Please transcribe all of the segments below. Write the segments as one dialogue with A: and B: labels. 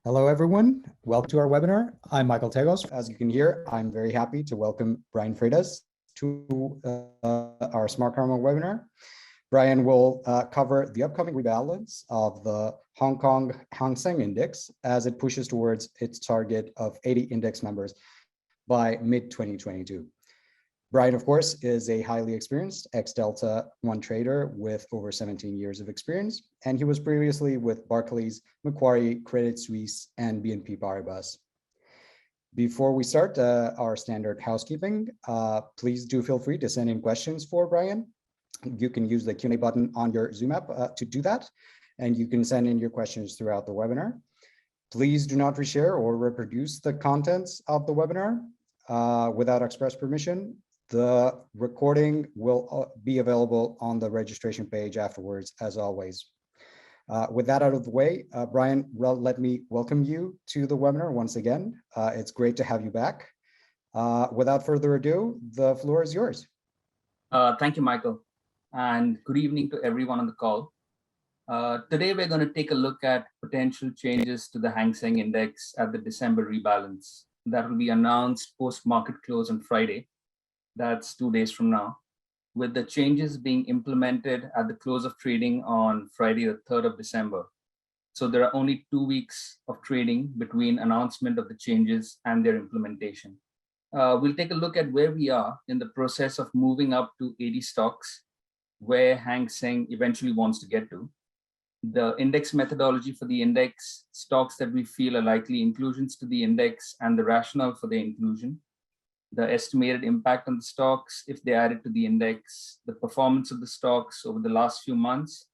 A: Hello, everyone. Welcome to our webinar. I'm Michael Tegos. As you can hear, I'm very happy to welcome Brian Freitas to our Smartkarma webinar. Brian will cover the upcoming rebalance of the Hong Kong Hang Seng Index as it pushes towards its target of 80 index members by mid-2022. Brian, of course, is a highly experienced ex-Delta One trader with over 17 years of experience, and he was previously with Barclays, Macquarie, Credit Suisse, and BNP Paribas. Before we start our standard housekeeping, please do feel free to send in questions for Brian. You can use the Q&A button on your Zoom app to do that, and you can send in your questions throughout the webinar. Please do not reshare or reproduce the contents of the webinar without express permission. The recording will be available on the registration page afterwards, as always. With that out of the way, Brian, let me welcome you to the webinar once again. It's great to have you back. Without further ado, the floor is yours.
B: Thank you, Michael, and good evening to everyone on the call. Today, we're going to take a look at potential changes to the Hang Seng Index at the December rebalance. That will be announced post-market close on Friday. That's 2 days from now, with the changes being implemented at the close of trading on Friday, the 3rd of December. So there are only 2 weeks of trading between announcement of the changes and their implementation. We'll take a look at where we are in the process of moving up to 80 stocks, where Hang Seng eventually wants to get to, the index methodology for the index, stocks that we feel are likely inclusions to the index and the rationale for their inclusion, the estimated impact on the stocks if they added to the index, the performance of the stocks over the last few months,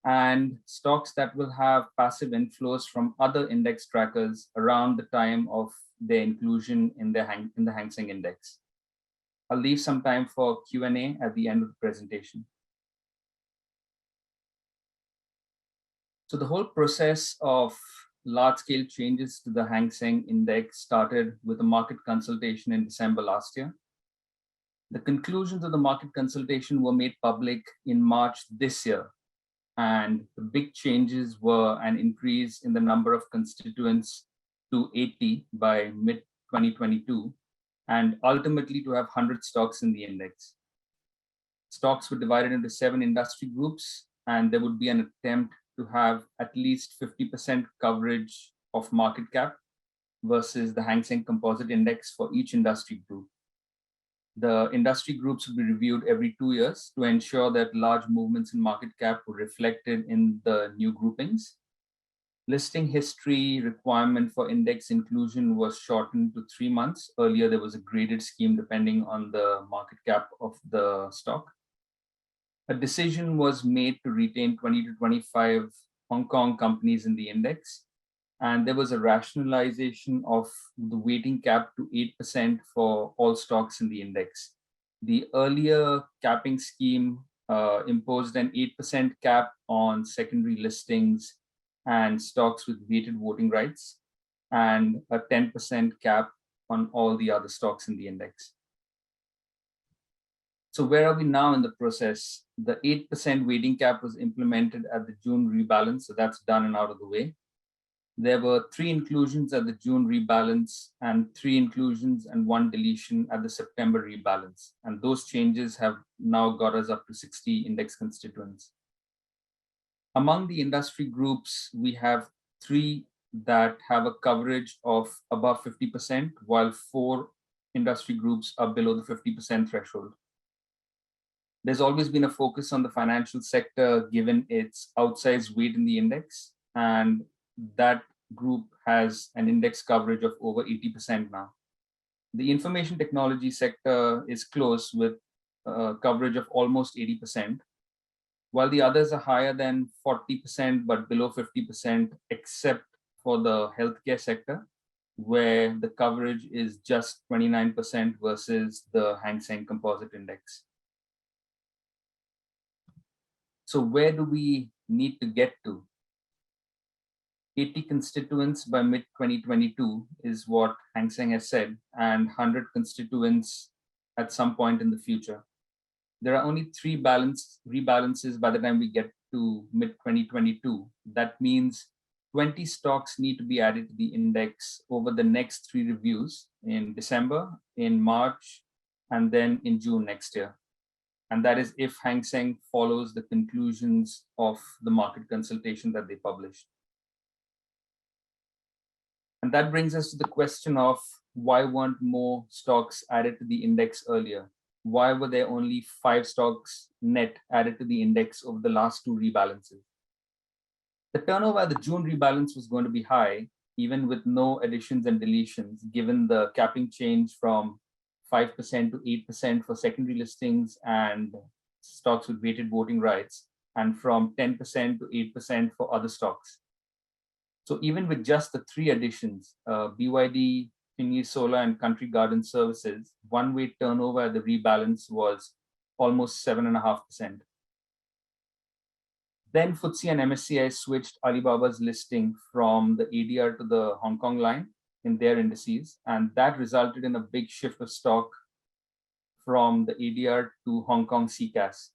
B: and stocks that will have passive inflows from other index trackers around the time of their inclusion in the Hang Seng Index. I'll leave some time for Q&A at the end of the presentation. So the whole process of large-scale changes to the Hang Seng Index started with a market consultation in December last year. The conclusions of the market consultation were made public in March this year, and the big changes were an increase in the number of constituents to 80 by mid-2022, and ultimately to have 100 stocks in the index. Stocks were divided into 7 industry groups, and there would be an attempt to have at least 50% coverage of market cap versus the Hang Seng Composite Index for each industry group. The industry groups will be reviewed every 2 years to ensure that large movements in market cap were reflected in the new groupings. Listing history requirement for index inclusion was shortened to 3 months. Earlier, there was a graded scheme depending on the market cap of the stock. A decision was made to retain 20 to 25 Hong Kong companies in the index, and there was a rationalization of the weighting cap to 8% for all stocks in the index. The earlier capping scheme imposed an 8% cap on secondary listings and stocks with weighted voting rights, and a 10% cap on all the other stocks in the index. So where are we now in the process? The 8% weighting cap was implemented at the June rebalance, so that's done and out of the way. There were 3 inclusions at the June rebalance and 3 inclusions and 1 deletion at the September rebalance. And those changes have now got us up to 60 index constituents. Among the industry groups, we have 3 that have a coverage of above 50%, while 4 industry groups are below the 50% threshold. There's always been a focus on the financial sector given its outsized weight in the index, and that group has an index coverage of over 80% now. The information technology sector is close with coverage of almost 80%, while the others are higher than 40% but below 50%, except for the healthcare sector, where the coverage is just 29% versus the Hang Seng Composite Index. So where do we need to get to? 80 constituents by mid-2022 is what Hang Seng has said, and 100 constituents at some point in the future. There are only 3 rebalances by the time we get to mid-2022. That means 20 stocks need to be added to the index over the next 3 reviews in December, in March, and then in June next year. And that is if Hang Seng follows the conclusions of the market consultation that they published. And that brings us to the question of why weren't more stocks added to the index earlier? Why were there only 5 stocks net added to the index over the last 2 rebalances? The turnover at the June rebalance was going to be high, even with no additions and deletions, given the capping change from 5% to 8% for secondary listings and stocks with weighted voting rights, and from 10% to 8% for other stocks. So even with just the 3 additions, BYD, Finny Solar, and Country Garden Services, one-way turnover at the rebalance was almost 7.5%. Then FTSE and MSCI switched Alibaba's listing from the ADR to the Hong Kong line in their indices, and that resulted in a big shift of stock from the ADR to Hong Kong CCAS.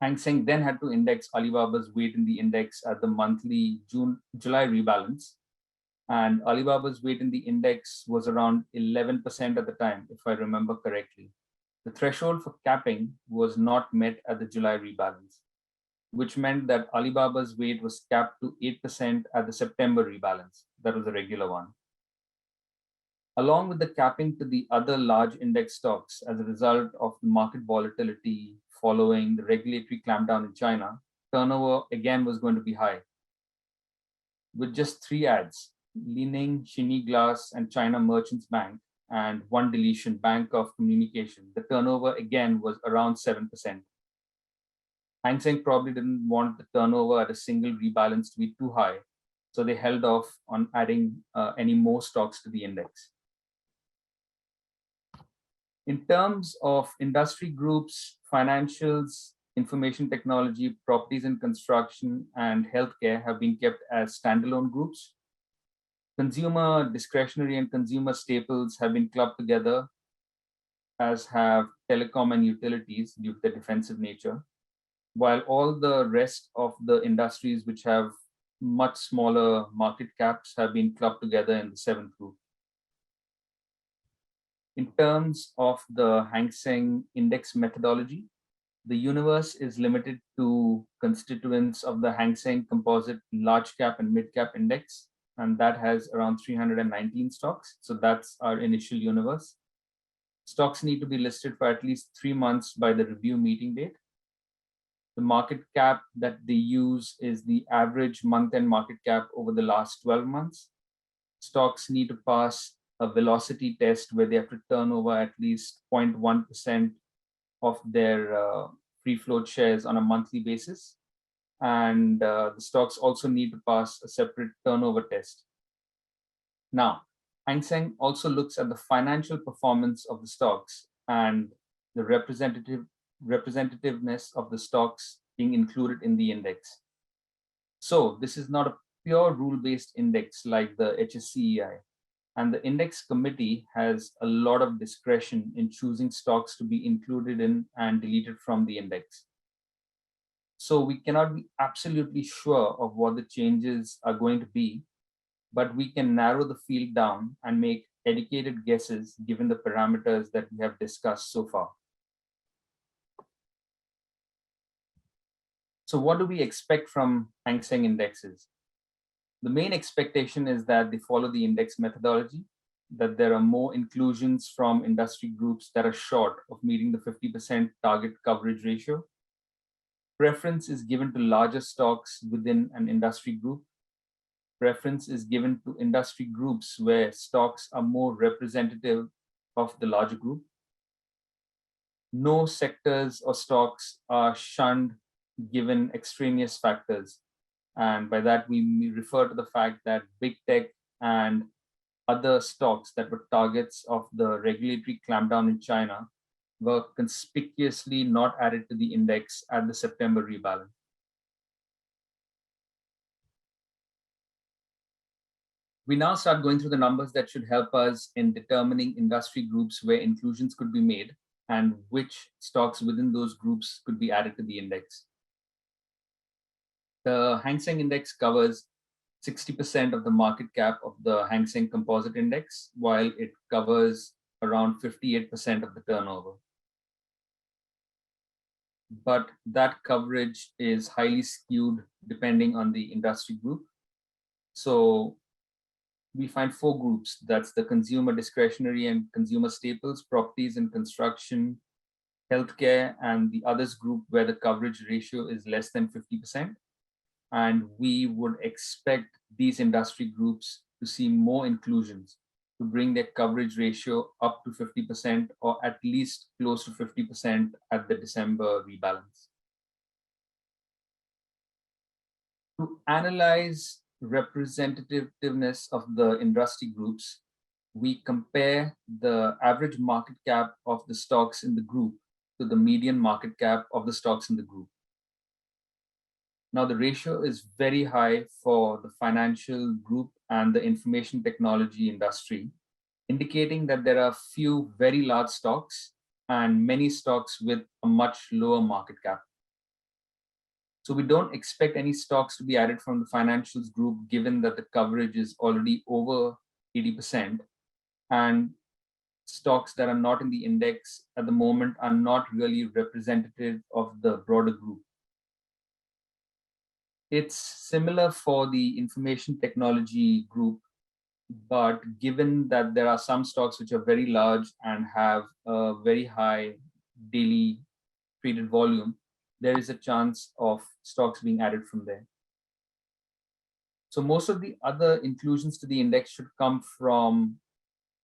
B: Hang Seng then had to index Alibaba's weight in the index at the monthly July rebalance, and Alibaba's weight in the index was around 11% at the time, if I remember correctly. The threshold for capping was not met at the July rebalance, which meant that Alibaba's weight was capped to 8% at the September rebalance. That was a regular one. Along with the capping to the other large index stocks as a result of the market volatility following the regulatory clampdown in China, turnover again was going to be high. With just 3 adds, Li-Ning, Xinyi Glass, and China Merchants Bank, and 1 deletion, Bank of Communication, the turnover again was around 7%. Hang Seng probably didn't want the turnover at a single rebalance to be too high, so they held off on adding any more stocks to the index. In terms of industry groups, financials, information technology, properties and construction, and healthcare have been kept as standalone groups. Consumer discretionary and consumer staples have been clubbed together, as have telecom and utilities due to their defensive nature, while all the rest of the industries which have much smaller market caps have been clubbed together in the 7th group. In terms of the Hang Seng index methodology, the universe is limited to constituents of the Hang Seng composite large cap and mid cap index, and that has around 319 stocks. So that's our initial universe. Stocks need to be listed for at least 3 months by the review meeting date. The market cap that they use is the average month-end market cap over the last 12 months. Stocks need to pass a velocity test where they have to turn over at least 0.1% of their free float shares on a monthly basis. And the stocks also need to pass a separate turnover test. Now, Hang Seng also looks at the financial performance of the stocks and the representativeness of the stocks being included in the index. So this is not a pure rule-based index like the HSCEI, and the index committee has a lot of discretion in choosing stocks to be included in and deleted from the index. So we cannot be absolutely sure of what the changes are going to be, but we can narrow the field down and make educated guesses given the parameters that we have discussed so far. So what do we expect from Hang Seng indexes? The main expectation is that they follow the index methodology, that there are more inclusions from industry groups that are short of meeting the 50% target coverage ratio. Preference is given to larger stocks within an industry group. Preference is given to industry groups where stocks are more representative of the larger group. No sectors or stocks are shunned given extraneous factors. And by that, we refer to the fact that big tech and other stocks that were targets of the regulatory clampdown in China were conspicuously not added to the index at the September rebalance. We now start going through the numbers that should help us in determining industry groups where inclusions could be made and which stocks within those groups could be added to the index. The Hang Seng index covers 60% of the market cap of the Hang Seng Composite Index, while it covers around 58% of the turnover. But that coverage is highly skewed depending on the industry group. So we find four groups. That's the consumer discretionary and consumer staples, properties and construction, healthcare, and the others group where the coverage ratio is less than 50%. And we would expect these industry groups to see more inclusions to bring their coverage ratio up to 50% or at least close to 50% at the December rebalance. To analyze representativeness of the industry groups, we compare the average market cap of the stocks in the group to the median market cap of the stocks in the group. Now, the ratio is very high for the financial group and the information technology industry, indicating that there are few very large stocks and many stocks with a much lower market cap. So we don't expect any stocks to be added from the financials group, given that the coverage is already over 80%. And stocks that are not in the index at the moment are not really representative of the broader group. It's similar for the information technology group, but given that there are some stocks which are very large and have a very high daily traded volume, there is a chance of stocks being added from there. So most of the other inclusions to the index should come from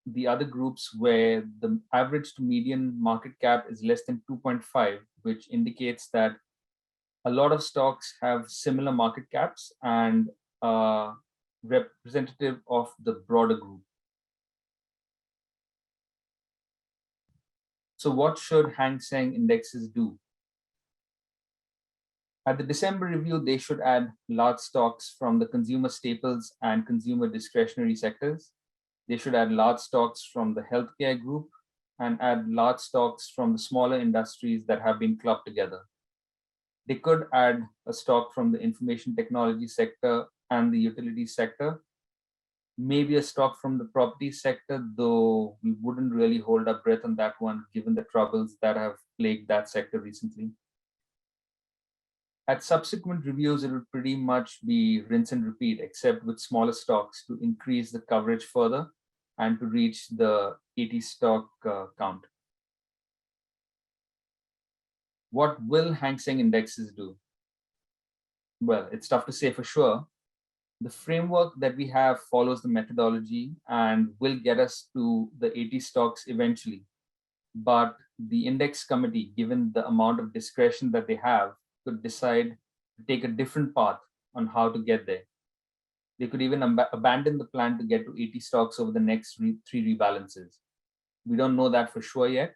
B: the other groups where the average to median market cap is less than 2.5, which indicates that a lot of stocks have similar market caps and representative of the broader group. So what should Hang Seng indexes do? At the December review, they should add large stocks from the consumer staples and consumer discretionary sectors. They should add large stocks from the healthcare group and add large stocks from the smaller industries that have been clubbed together. They could add a stock from the information technology sector and the utility sector, maybe a stock from the property sector, though we wouldn't really hold our breath on that one, given the troubles that have plagued that sector recently. At subsequent reviews, it would pretty much be rinse and repeat, except with smaller stocks to increase the coverage further and to reach the 80 stock count. What will Hang Seng indexes do? Well, it's tough to say for sure. The framework that we have follows the methodology and will get us to the 80 stocks eventually. But the index committee, given the amount of discretion that they have, could decide to take a different path on how to get there. They could even abandon the plan to get to 80 stocks over the next three rebalances. We don't know that for sure yet,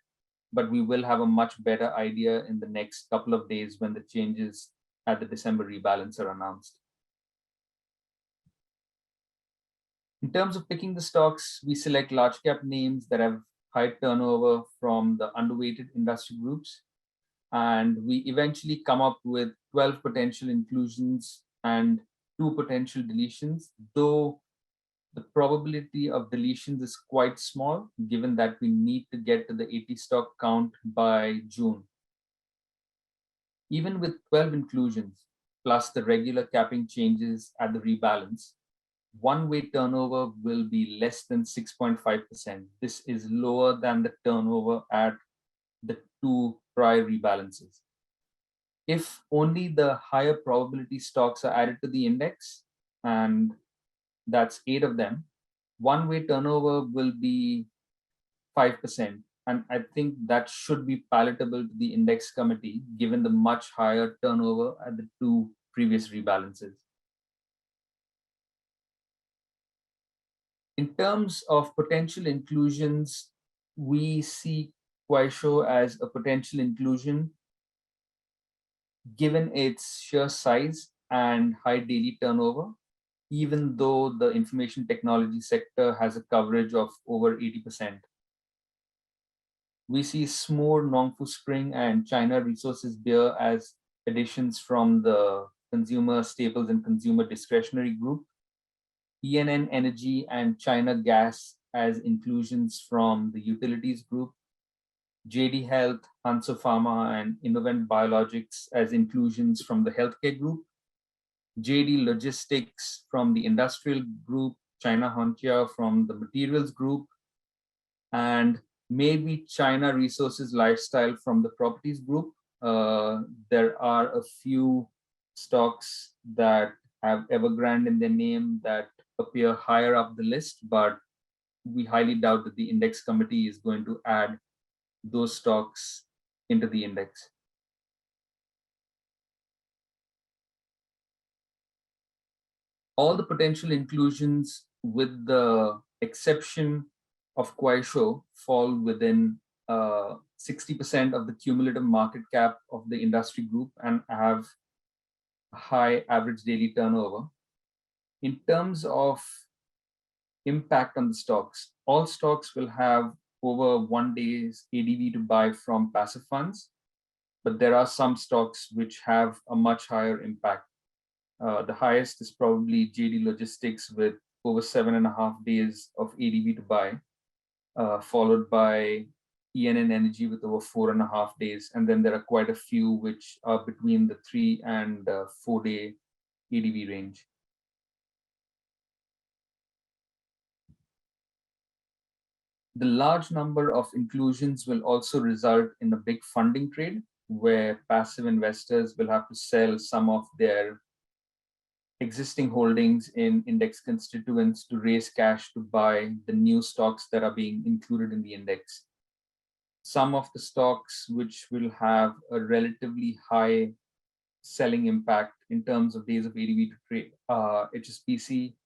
B: but we will have a much better idea in the next couple of days when the changes at the December rebalance are announced. In terms of picking the stocks, we select large cap names that have high turnover from the underweighted industry groups. And we eventually come up with 12 potential inclusions and 2 potential deletions, though the probability of deletions is quite small, given that we need to get to the 80 stock count by June. Even with 12 inclusions, plus the regular capping changes at the rebalance, one-way turnover will be less than 6.5%. This is lower than the turnover at the 2 prior rebalances. If only the higher probability stocks are added to the index, and that's 8 of them, one-way turnover will be 5%. And I think that should be palatable to the index committee, given the much higher turnover at the 2 previous rebalances. In terms of potential inclusions, we see Kuaishou as a potential inclusion, given its sheer size and high daily turnover, even though the information technology sector has a coverage of over 80%. We see Smoor, Nongfu Spring, and China Resources Beer as additions from the consumer staples and consumer discretionary group, ENN Energy and China Gas as inclusions from the utilities group, JD Health, Hansa Pharma, and Innovent Biologics as inclusions from the healthcare group, JD Logistics from the industrial group, China Hontia from the materials group, and maybe China Resources Lifestyle from the properties group. There are a few stocks that have Evergrande in their name that appear higher up the list, but we highly doubt that the index committee is going to add those stocks into the index. All the potential inclusions, with the exception of Kuaishou, fall within 60% of the cumulative market cap of the industry group and have a high average daily turnover. In terms of impact on the stocks, all stocks will have over 1 day's ADV to buy from passive funds, but there are some stocks which have a much higher impact. The highest is probably JD Logistics with over 7.5 days of ADV to buy, followed by ENN Energy with over 4.5 days. And then there are quite a few which are between the 3 and 4 day ADV range. The large number of inclusions will also result in a big funding trade where passive investors will have to sell some of their existing holdings in index constituents to raise cash to buy the new stocks that are being included in the index. Some of the stocks which will have a relatively high selling impact in terms of days of ADV to trade, HSBC,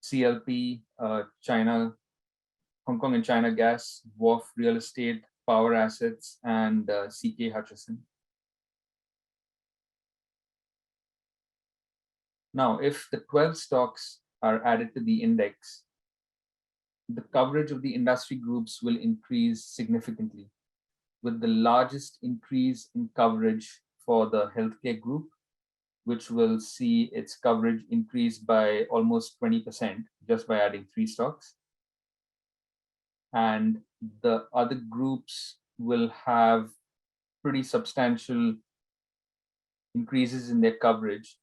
B: CLP, China, Hong Kong and China Gas, WARF Real Estate, Power Assets, and CK Hutchison. Now, if the 12 stocks are added to the index, the coverage of the industry groups will increase significantly, with the largest increase in coverage for the healthcare group, which will see its coverage increase by almost 20% just by adding 3 stocks. And the other groups will have pretty substantial increases in their coverage,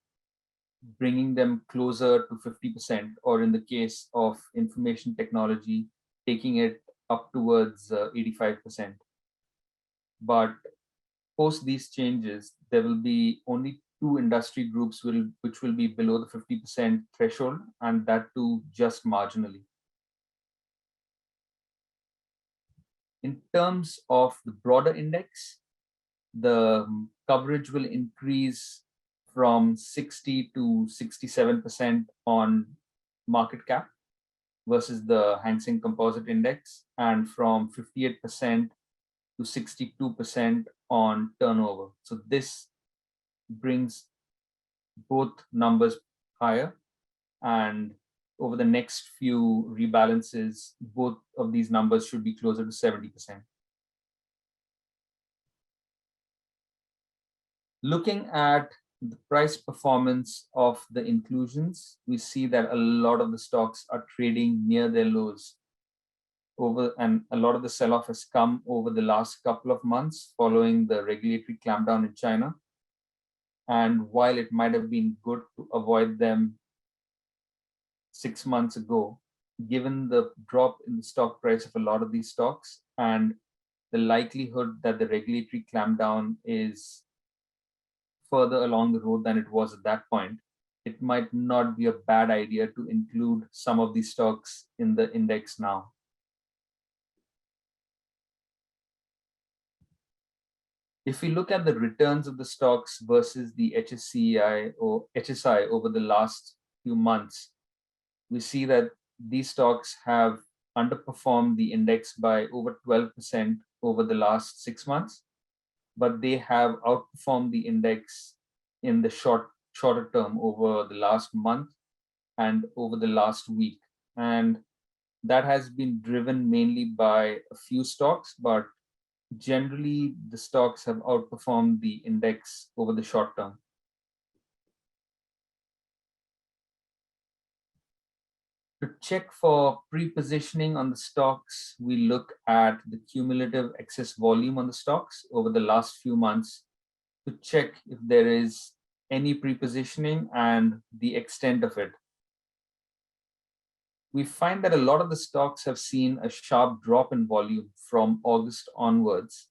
B: bringing them closer to 50%, or in the case of information technology, taking it up towards 85%. But post these changes, there will be only 2 industry groups which will be below the 50% threshold, and that too just marginally. In terms of the broader index, the coverage will increase from 60 to 67% on market cap versus the Hang Seng Composite Index, and from 58% to 62% on turnover. So this brings both numbers higher, and over the next few rebalances, both of these numbers should be closer to 70%. Looking at the price performance of the inclusions, we see that a lot of the stocks are trading near their lows and a lot of the sell-off has come over the last couple of months following the regulatory clampdown in China. And while it might have been good to avoid them 6 months ago, given the drop in the stock price of a lot of these stocks and the likelihood that the regulatory clampdown is further along the road than it was at that point, it might not be a bad idea to include some of these stocks in the index now. If we look at the returns of the stocks versus the HSI over the last few months, we see that these stocks have underperformed the index by over 12% over the last 6 months, but they have outperformed the index in the shorter term over the last month and over the last week. And that has been driven mainly by a few stocks, but generally the stocks have outperformed the index over the short term. To check for pre-positioning on the stocks, we look at the cumulative excess volume on the stocks over the last few months to check if there is any pre-positioning and the extent of it. We find that a lot of the stocks have seen a sharp drop in volume from August onwards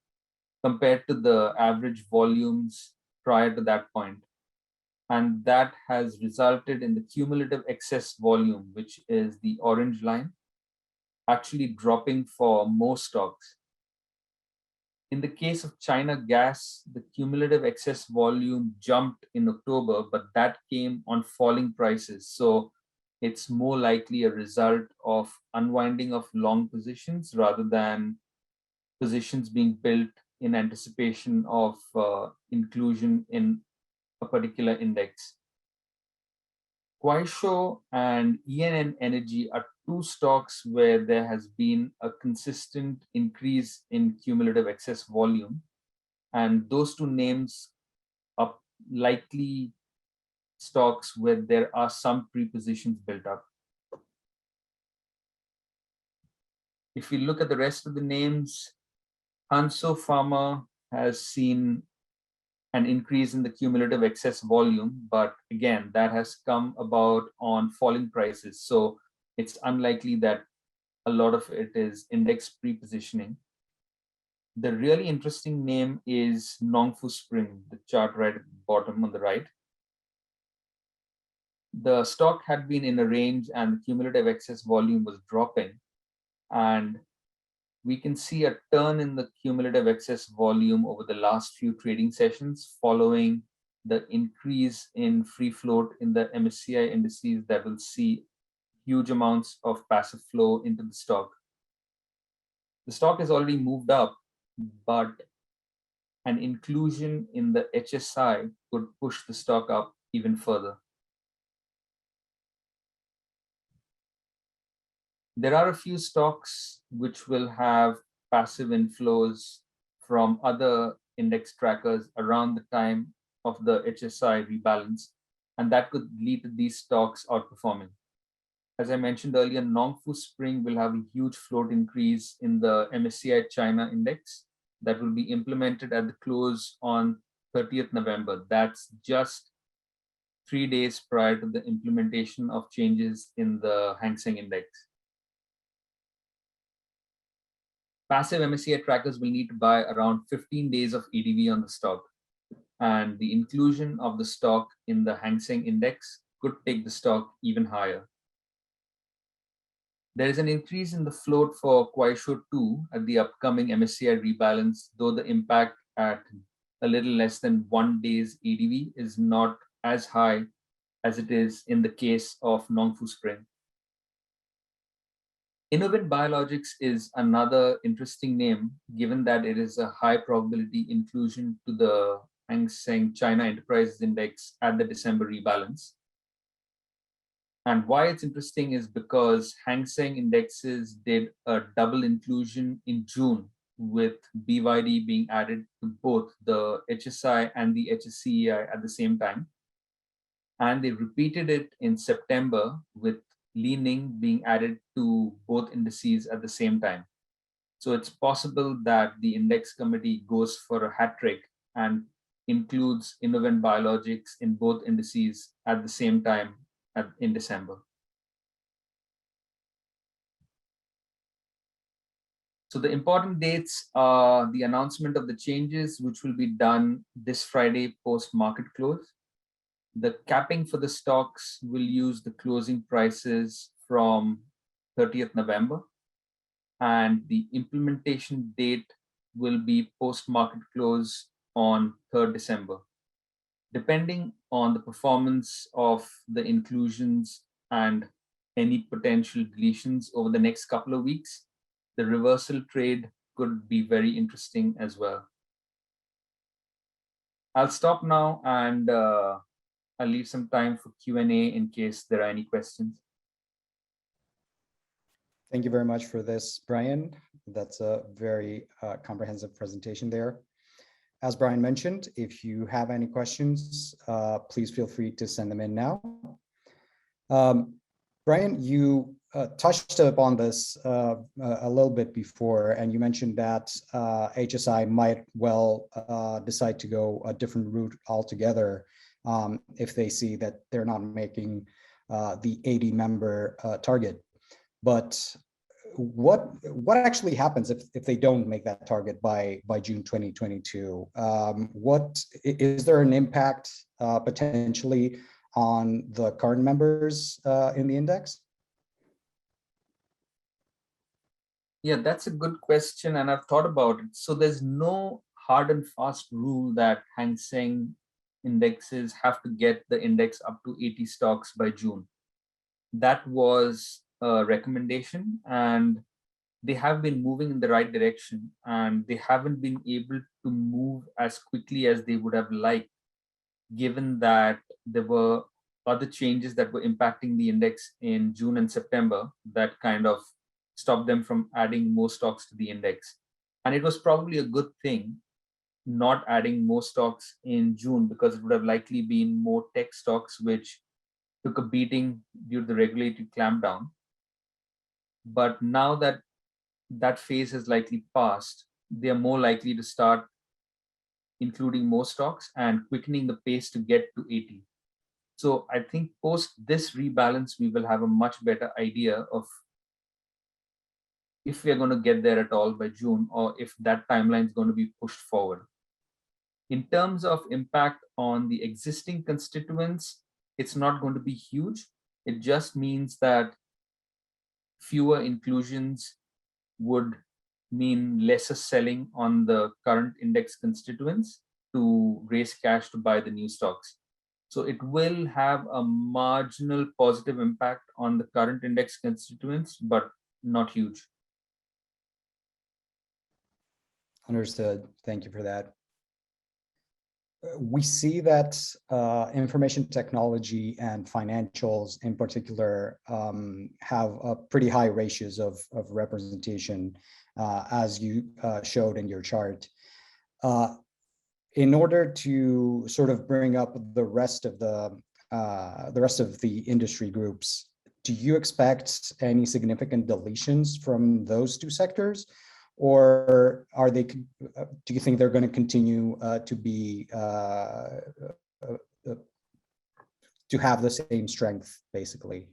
B: compared to the average volumes prior to that point. And that has resulted in the cumulative excess volume, which is the orange line, actually dropping for most stocks. In the case of China gas, the cumulative excess volume jumped in October, but that came on falling prices. So it's more likely a result of unwinding of long positions rather than positions being built in anticipation of inclusion in a particular index. Kuaishou and ENN Energy are two stocks where there has been a consistent increase in cumulative excess volume. And those two names are likely stocks where there are some pre-positions built up. If we look at the rest of the names, Hanso Pharma has seen an increase in the cumulative excess volume, but again, that has come about on falling prices. So it's unlikely that a lot of it is index pre-positioning. The really interesting name is Nongfu Spring, the chart right at the bottom on the right. The stock had been in a range and the cumulative excess volume was dropping. And we can see a turn in the cumulative excess volume over the last few trading sessions following the increase in free float in the MSCI indices that will see huge amounts of passive flow into the stock. The stock has already moved up, but an inclusion in the HSI could push the stock up even further. There are a few stocks which will have passive inflows from other index trackers around the time of the HSI rebalance, and that could lead to these stocks outperforming. As I mentioned earlier, Nongfu Spring will have a huge float increase in the MSCI China index that will be implemented at the close on 30th November. That's just 3 days prior to the implementation of changes in the Hang Seng index. Passive MSCI trackers will need to buy around 15 days of EDV on the stock, and the inclusion of the stock in the Hang Seng index could take the stock even higher. There is an increase in the float for Kuaishou 2 at the upcoming MSCI rebalance, though the impact at a little less than 1 day's EDV is not as high as it is in the case of Nongfu Spring. Innovent Biologics is another interesting name, given that it is a high probability inclusion to the Hang Seng China Enterprises Index at the December rebalance. And why it's interesting is because Hang Seng indexes did a double inclusion in June, with BYD being added to both the HSI and the HSCEI at the same time. And they repeated it in September with Li Ning being added to both indices at the same time. So it's possible that the index committee goes for a hat trick and includes Innovent Biologics in both indices at the same time in December. So the important dates are the announcement of the changes, which will be done this Friday post-market close. The capping for the stocks will use the closing prices from 30th November, and the implementation date will be post-market close on 3rd December. Depending on the performance of the inclusions and any potential deletions over the next couple of weeks, the reversal trade could be very interesting as well. I'll stop now and I'll leave some time for Q&A in case there are any questions.
A: Thank you very much for this, Brian. That's a very comprehensive presentation there. As Brian mentioned, if you have any questions, please feel free to send them in now. Brian, you touched upon this a little bit before, and you mentioned that HSI might well decide to go a different route altogether if they see that they're not making the 80 member target. But what actually happens if they don't make that target by June 2022? What is there an impact potentially on the current members in the index?
B: Yeah, that's a good question, and I've thought about it. So there's no hard and fast rule that Hang Seng indexes have to get the index up to 80 stocks by June. That was a recommendation, and they have been moving in the right direction, and they haven't been able to move as quickly as they would have liked, given that there were other changes that were impacting the index in June and September that kind of stopped them from adding more stocks to the index. And it was probably a good thing not adding more stocks in June, because it would have likely been more tech stocks which took a beating due to the regulatory clampdown. But now that that phase has likely passed, they are more likely to start including more stocks and quickening the pace to get to 80. So I think post this rebalance, we will have a much better idea of if we are going to get there at all by June, or if that timeline is going to be pushed forward. In terms of impact on the existing constituents, it's not going to be huge. It just means that fewer inclusions would mean lesser selling on the current index constituents to raise cash to buy the new stocks. So it will have a marginal positive impact on the current index constituents, but not huge.
A: Understood. Thank you for that. We see that information technology and financials in particular have a pretty high ratios of representation, as you showed in your chart. In order to sort of bring up the rest of the industry groups, do you expect any significant deletions from those two sectors? Or are they? Do you think they're going to continue to be to have the same strength, basically?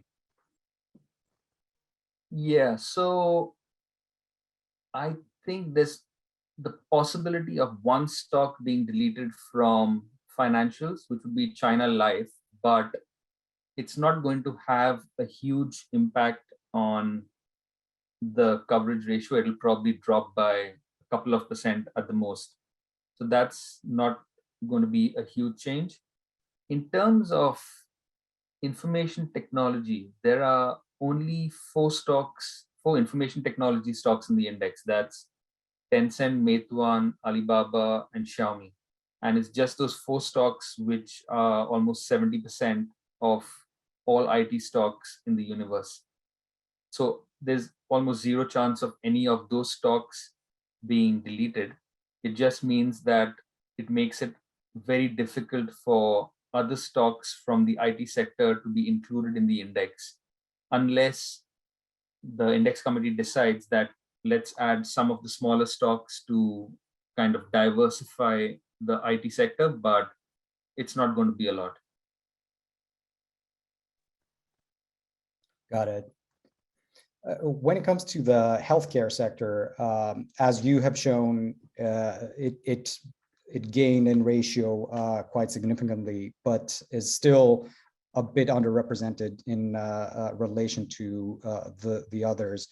B: Yeah, so I think there's the possibility of one stock being deleted from financials, which would be China Life, but it's not going to have a huge impact on the coverage ratio. It'll probably drop by a couple of percent at the most. So that's not going to be a huge change. In terms of information technology, there are only four information technology stocks in the index. That's Tencent, Meituan, Alibaba, and Xiaomi. And it's just those four stocks which are almost 70% of all IT stocks in the universe. So there's almost zero chance of any of those stocks being deleted. It just means that it makes it very difficult for other stocks from the IT sector to be included in the index, unless the index committee decides that let's add some of the smaller stocks to kind of diversify the IT sector, but it's not going to be a lot.
A: Got it. When it comes to the healthcare sector, as you have shown, it gained in ratio quite significantly, but is still a bit underrepresented in relation to the others.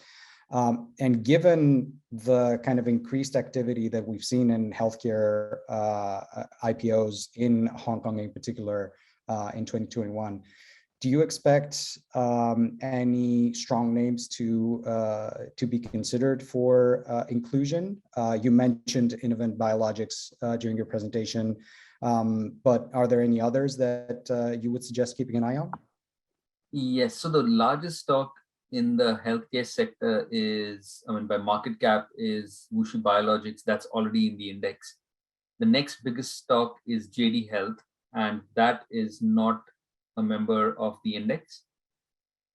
A: And given the kind of increased activity that we've seen in healthcare IPOs in Hong Kong in particular in 2021, do you expect any strong names to be considered for inclusion? You mentioned Innovent Biologics during your presentation, but are there any others that you would suggest keeping an eye on?
B: Yes, so the largest stock in the healthcare sector is, by market cap, is WuXi Biologics. That's already in the index. The next biggest stock is JD Health, and that is not a member of the index.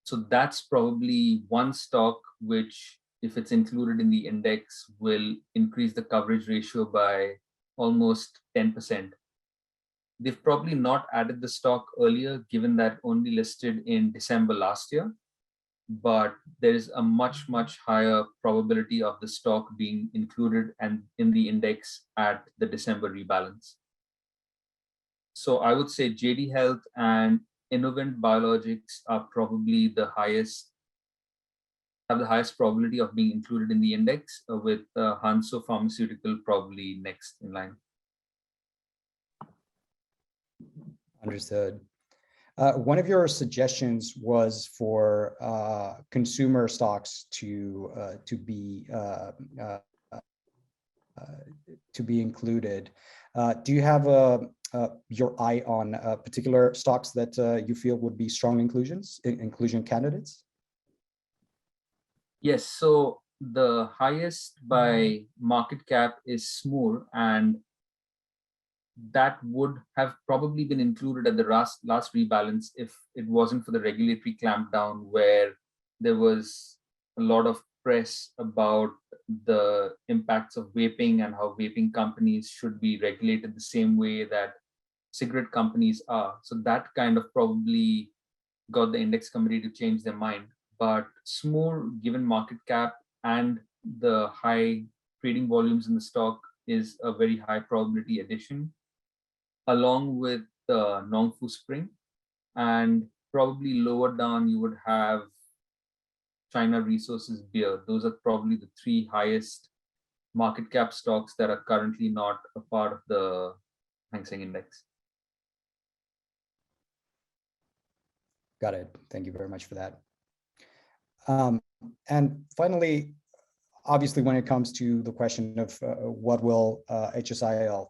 B: So that's probably one stock which, if it's included in the index, will increase the coverage ratio by almost 10%. They've probably not added the stock earlier, given that only listed in December last year, but there is a much higher probability of the stock being included and in the index at the December rebalance. So I would say JD Health and Innovent Biologics are probably the highest, have the highest probability of being included in the index, with Hanso Pharmaceutical probably next in line.
A: Understood. One of your suggestions was for consumer stocks to be included. Do you have your eye on particular stocks that you feel would be strong inclusion candidates?
B: Yes, so the highest by market cap is Smoor, and that would have probably been included at the last rebalance if it wasn't for the regulatory clampdown, where there was a lot of press about the impacts of vaping and how vaping companies should be regulated the same way that cigarette companies are. So that kind of probably got the index committee to change their mind. But Smoor, given market cap and the high trading volumes in the stock, is a very high probability addition, along with Nongfu Spring. And probably lower down, you would have China Resources Beer. Those are probably the three highest market cap stocks that are currently not a part of the Hang Seng Index.
A: Got it. Thank you very much for that. And finally, obviously, when it comes to the question of what will HSI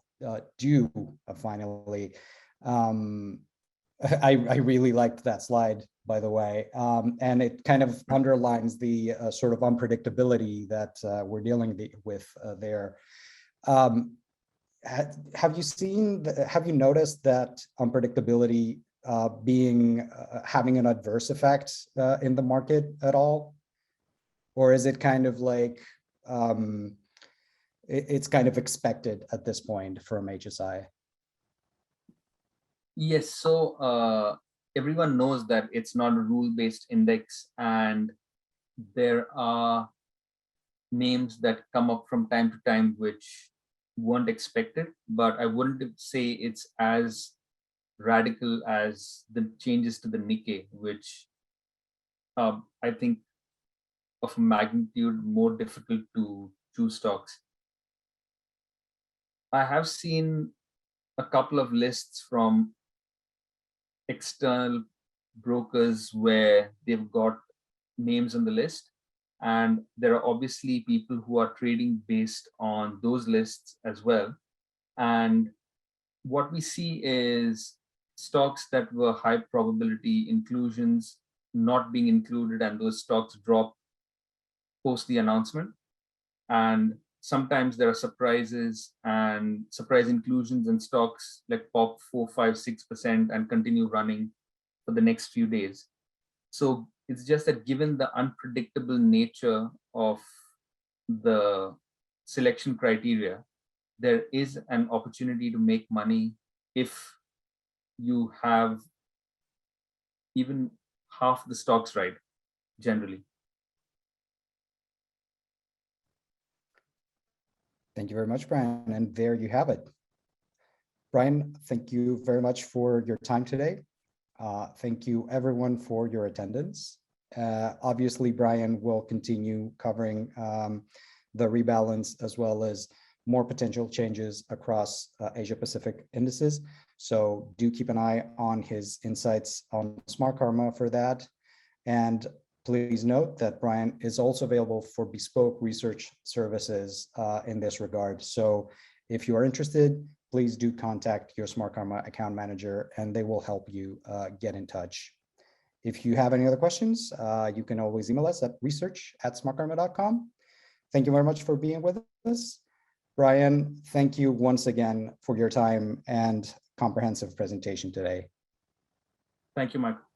A: do finally, I really liked that slide, by the way, and it kind of underlines the sort of unpredictability that we're dealing with there. Have you noticed that unpredictability having an adverse effect in the market at all? Or is it kind of like it's kind of expected at this point from HSI?
B: Yes, so everyone knows that it's not a rule-based index, and there are names that come up from time to time which weren't expected, but I wouldn't say it's as radical as the changes to the Nikkei, which I think of a magnitude more difficult to choose stocks. I have seen a couple of lists from external brokers where they've got names on the list, and there are obviously people who are trading based on those lists as well. And what we see is stocks that were high probability inclusions not being included, and those stocks drop post the announcement. And sometimes there are surprises and surprise inclusions, and stocks like pop 4, 5, 6% and continue running for the next few days. So it's just that given the unpredictable nature of the selection criteria, there is an opportunity to make money if you have even half the stocks right, generally.
A: Thank you very much, Brian. And there you have it. Brian, thank you very much for your time today. Thank you everyone for your attendance. Obviously, Brian will continue covering the rebalance as well as more potential changes across Asia Pacific indices. So do keep an eye on his insights on Smartkarma for that. And please note that Brian is also available for bespoke research services in this regard. So if you are interested, please do contact your Smartkarma account manager and they will help you get in touch. If you have any other questions, you can always email us at research@smartkarma.com. Thank you very much for being with us. Brian, thank you once again for your time and comprehensive presentation today.
B: Thank you, Michael.